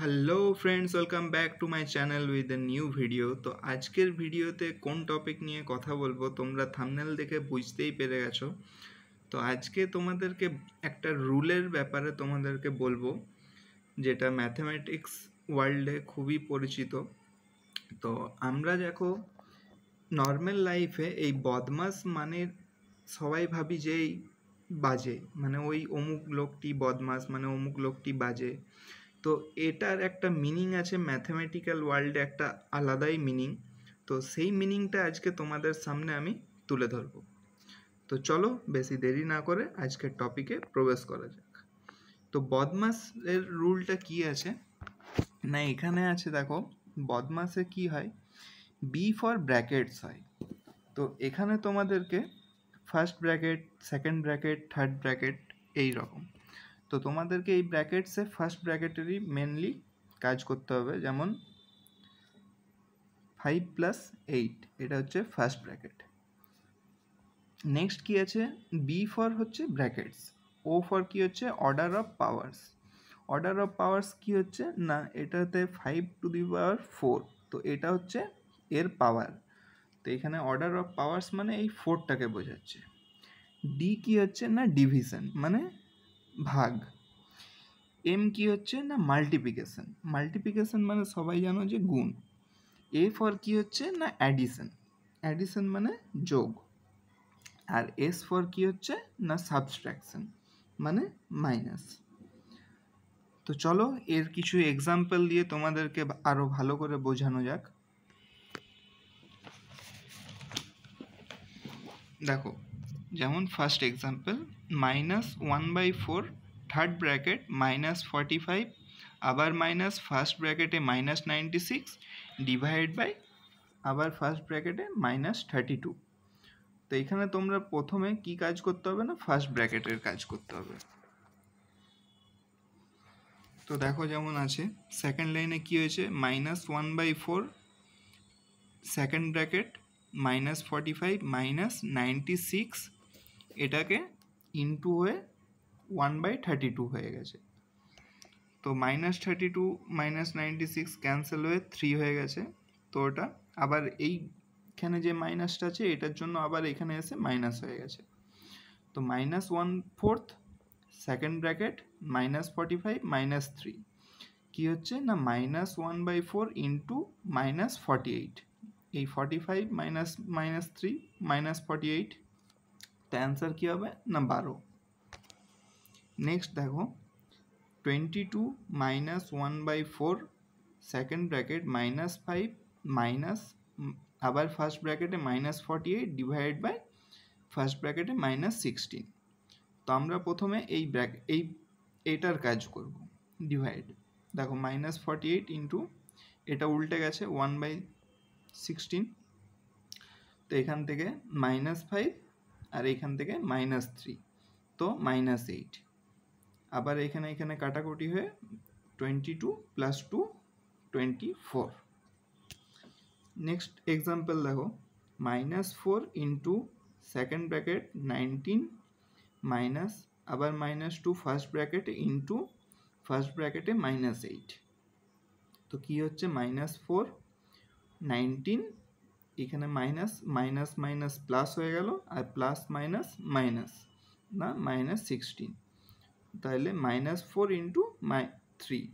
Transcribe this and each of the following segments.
Hello friends, welcome back to my channel with a new video. তো আজকের ভিডিওতে কোন টপিক নিয়ে কথা বলবো তোমরা থাম্বনেল দেখে বুঝতেই পেরে গেছো। তো আজকে তোমাদেরকে একটা রুলের ব্যাপারে তোমাদেরকে বলবো, যেটা ম্যাথমেটিক্স ওয়ার্ল্ডে খুবই পরিচিত। তো আমরা দেখো নর্মাল লাইফে এই বদমাস মানে সবাই ভাবি যে এই বাজে, মানে ওই অমুক লোকটি বদমাস, মানে অমুক লোকটি বাজে। তো এটার একটা মিনিং আছে ম্যাথমেটিক্যাল ওয়ার্ল্ডে, একটা আলাদাই মিনিং। তো সেই মিনিংটা আজকে তোমাদের সামনে আমি তুলে ধরবো। তো চলো বেশি দেরি না করে আজকের টপিকে প্রবেশ করা যাক। তো বদমাস এর রুলটা কি আছে না, এখানে আছে দেখো। বদমাসে কি হয়, বি ফর ব্র্যাকেটস হয়। তো এখানে তোমাদেরকে first bracket, second bracket, third bracket এই রকম। তো তোমাদেরকে এই ব্র্যাকেটসে ফার্স্ট ব্র্যাকেটেরই মেনলি কাজ করতে হবে। যেমন 5 + 8, এটা হচ্ছে ফার্স্ট ব্র্যাকেট। নেক্সট কি আছে, বি ফর হচ্ছে ব্র্যাকেটস, ও ফর কি হচ্ছে order of powers. Order of powers কি হচ্ছে না, এটাতে 5⁴, তো এটা হচ্ছে এর পাওয়ার। তো এখানে অর্ডার অফ পাওয়ার্স মানে এই 4টাকে বোঝাচ্ছে। ডি কি হচ্ছে না, ডিভিশন মানে ভাগ। এম কি হচ্ছে না, মাল্টিপ্লিকেশন। মাল্টিপ্লিকেশন মানে সবাই জানো যে গুণ। এ ফর কি হচ্ছে না, অ্যাডিশন। অ্যাডিশন মানে যোগ। আর এস ফর কি হচ্ছে না, সাবস্ট্রাকশন মানে মাইনাস। তো চলো এর কিছু এক্সাম্পল দিয়ে তোমাদেরকে আরো ভালো করে বোঝানো যাক। দেখো, যেমন ফার্স্ট এক্সাম্পল, -1/4 থার্ড ব্র্যাকেট -45, আবার মাইনাস ফার্স্ট ব্র্যাকেটে -96 ডিভাইড বাই আবার ফার্স্ট ব্র্যাকেটে -32। তো এখানে তোমরা প্রথমে কি কাজ করতে হবে না, ফার্স্ট ব্র্যাকেটের কাজ করতে হবে। তো দেখো যেমন আছে, সেকেন্ড লাইনে কি হয়েছে, -1/4 সেকেন্ড ব্র্যাকেট -45 -96, এটাকে ইনটু হয়ে 1/32 হয়ে গেছে। তো -32 -96 ক্যান্সেল হয়ে 3 হয়ে গেছে। তো ওটা আবার এইখানে যে মাইনাসটা আছে এটার জন্য আবার এখানে এসে মাইনাস হয়ে গেছে। তো -1/4 সেকেন্ড ব্র্যাকেট -45 -3 কি হচ্ছে না, -1/4 ইন্টু -48। এই 45 -3 -48, তো অ্যান্সার কী হবে না, 12। নেক্সট দেখো, 22 -1/4 সেকেন্ড ব্র্যাকেট -5 মাইনাস আবার ফার্স্ট ব্র্যাকেটে -48 ডিভাইড বাই ফার্স্ট ব্র্যাকেটে -16। তো আমরা প্রথমে এইটার কাজ করব, ডিভাইড। দেখো -48 ইন্টু এটা উল্টে গেছে 1/16। তো এখান থেকে -5 আর এখান থেকে -3, তো -8। আবার এখানে কাটাকুটি হয়ে 22 + 2 24। নেক্সট এক্সাম্পল দেখো, -4 ইন্টু সেকেন্ড ব্র্যাকেট 19 মাইনাস আবার -2 ফার্স্ট ব্র্যাকেটে ইন্টু ফার্স্ট ব্র্যাকেটে -8। তো কি হচ্ছে, -4 19, এখানে মাইনাস মাইনাস মাইনাস প্লাস হয়ে গেল, আর প্লাস মাইনাস মাইনাস না -16। তাহলে -4 ইন্টু 3,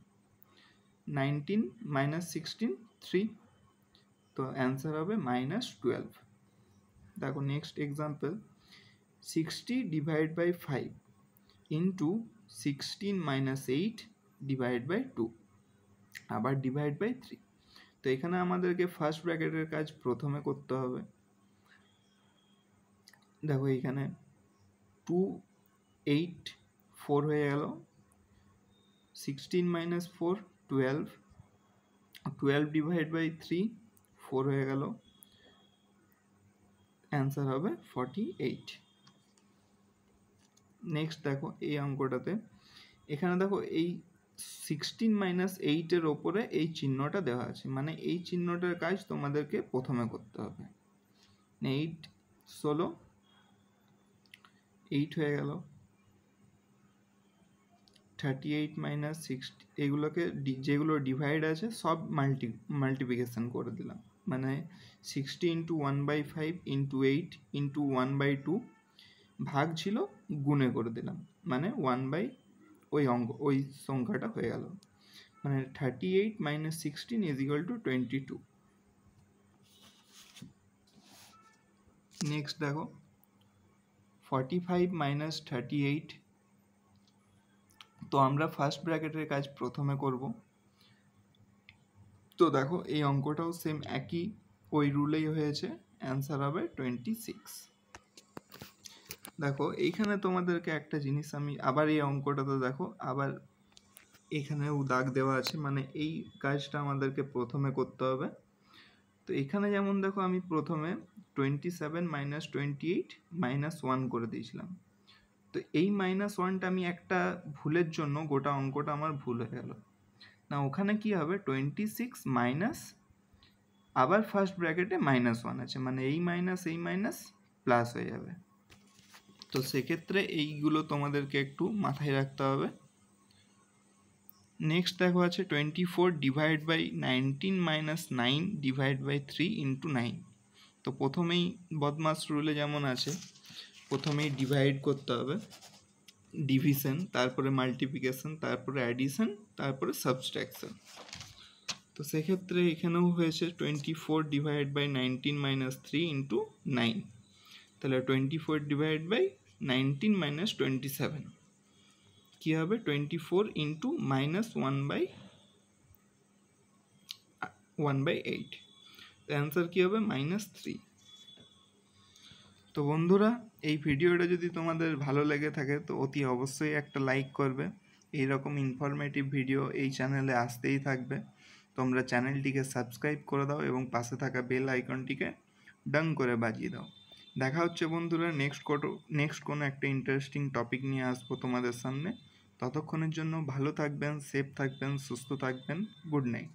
19 -16 3, তো অ্যান্সার হবে -12। দেখো next example, 60 divide by 5 into 16 -8 divide by 2 আবার ডিভাইড বাই 3। তো এখানে আমাদেরকে ফার্স্ট ব্র্যাকেটের কাজ প্রথমে করতে হবে। দেখো এখানে 2 8 4 হয়ে গেল, 16 - 4 12, 12 ডিভাইড বাই 3 4 হয়ে গেল, অ্যান্সার হবে 48। নেক্সট দেখো এই অঙ্কটাতে, এখানে দেখো এই 16 - 8-এর ওপরে এই চিহ্নটা দেওয়া আছে, মানে এই চিহ্নটার কাজ তোমাদেরকে প্রথমে করতে হবে। 8 16 8 হয়ে গেল, 38 মাইনাস 60 এগুলোকে যেগুলো ডিভাইড আছে সব মাল্টিপ্লিকেশন করে দিলাম, মানে 60 ইন্টু 1/5 ইন্টু 8 ইন্টু 1/2 ভাগ ছিল গুণে করে দিলাম, মানে 1/, ওই সংখ্যাটা হয়ে গেল, মানে 38 minus 16 is equal to 22। Next দেখো 45 মাইনাস 38, তো আমরা ফার্স্ট ব্র্যাকেটের কাজ প্রথমে করব। তো দেখো এই অঙ্কটাও সেম একই ওই রুলেই হয়েছে, অ্যান্সার হবে 26। দেখো এইখানে তোমাদেরকে একটা জিনিস আমি আবার এই অঙ্কটাতে দেখো আবার এখানেও দাগ দেওয়া আছে, মানে এই কাজটা আমাদেরকে প্রথমে করতে হবে। তো এখানে যেমন দেখো আমি প্রথমে 27 মাইনাস 28 মাইনাস 1 করে দিয়েছিলাম, তো এই মাইনাস 1টা আমি একটা ভুলের জন্য গোটা অঙ্কটা আমার ভুল হয়ে গেল না। ওখানে কি হবে 26 মাইনাস আবার ফার্স্ট ব্র্যাকেটে -1 আছে, মানে এই মাইনাস প্লাস হয়ে যাবে। তো সেক্ষেত্রে এইগুলো তোমাদেরকে একটু মাথায় রাখতে হবে। নেক্সট দেখো আছে 24 divide by 19 minus 9 divide by 3 into 9। তো প্রথমেই বদমাস রুলে যেমন আছে প্রথমেই ডিভাইড করতে হবে, ডিভিশন, তারপরে মাল্টিপ্লিকেশন, তারপরে অ্যাডিশন, তারপরে সাবস্ট্রাকশন। তো সেক্ষেত্রে এখানেও হয়েছে 24 ডিভাইড বাই 19 মাইনাস 3 ইন্টু 9, তাহলে 24 ডিভাইড বাই 19 মাইনাস 27 কী হবে 24 ইন্টু মাইনাস 1/8, তো অ্যান্সার কী হবে -3। তো বন্ধুরা এই ভিডিওটা যদি তোমাদের ভালো লেগে থাকে তো অতি অবশ্যই একটা লাইক করবে। এইরকম ইনফরমেটিভ ভিডিও এই চ্যানেলে আসতেই থাকবে। তোমরা চ্যানেলটিকে সাবস্ক্রাইব করে দাও এবং পাশে থাকা বেল আইকনটিকে ডাং করে বাজিয়ে দাও। দেখা হচ্ছে বন্ধুরা নেক্সট কোনো একটা ইন্টারেস্টিং টপিক নিয়ে আসবো তোমাদের সামনে। ততক্ষণের জন্য ভালো থাকবেন, সেফ থাকবেন, সুস্থ থাকবেন। Good night.